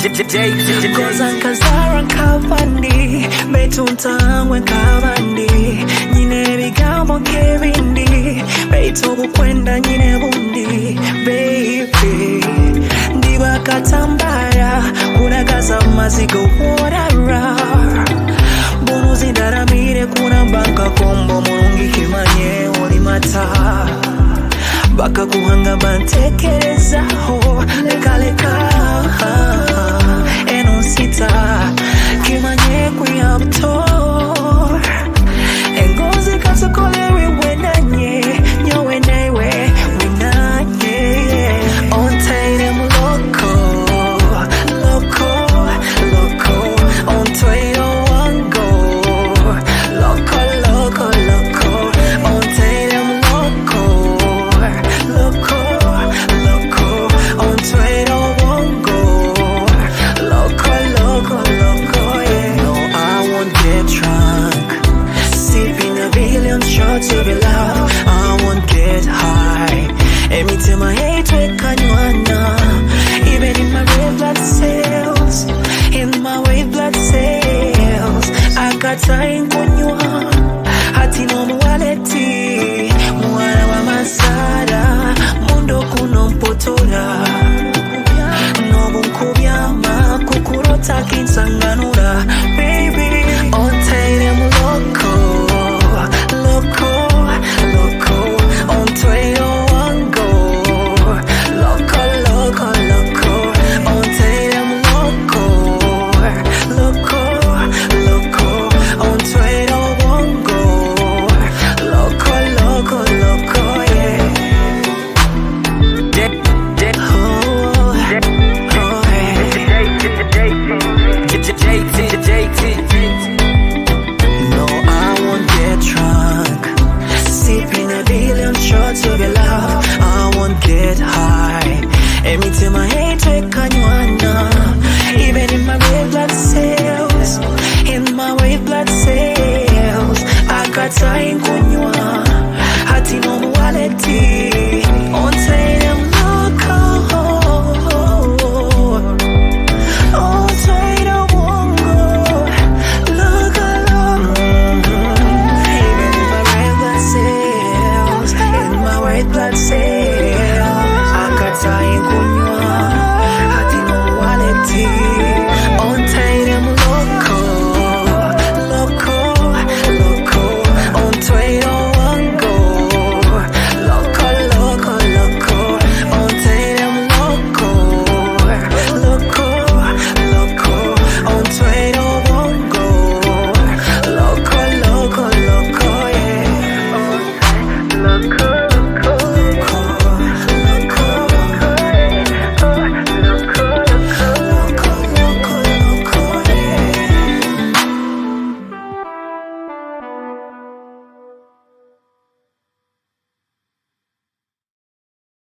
Kozan kazaran kabandi Betuntangwe kabandi Nyine bigambo kebindi Beitugu kwenda nyine bundi Baby Ndiba katambaya Kuna gaza mazigo warara Bono zidaramire kuna banka kombo Mulungi kimanye olimata Baka kuhanga bantekerezaho Leka leka Enosita Kimanye kuyabto Engozi katukolewe wenanye Nyowe newe winanye Ontaire mu loko Loko, loko Ontaire wango Loko, loko, loko Ontaire mu loko Loko, loko Ontaire wango Loco, loco, loco, yeah. No, I won't get drunk. Sipping a billion shots of your love. I won't get high. Anytime I hate with kanywana. Even in my red blood cells. In my white blood cells. I got time kunywa. Hati no muwaleti. Mwana wa masada. Mundo kuno mpotora. Nobukubyama kukurota kinsanganura baby ontaire mu loko loko loko ontaire wango loko loko loko ontaire mu loko loko loko ontaire wango loko loko loko yeah No, I won't get drunk. Sipping a billion shots of your love. I won't get high. Anytime I hate with kanywana. Even in my red blood cells. In my white blood cells. I got time kunywa. Hati no muwaleti. On say them loco. On say them wongo. Loco, loco. Even in my red blood cells. In my white blood cells. I got time kunywa. Hati no muwaleti. On say them loco. Loco, loco. On say them wongo. Loco, loco, loco. On say them loco. Loco, loco. On say them wongo. Loco, loco, loco, yeah. Loco.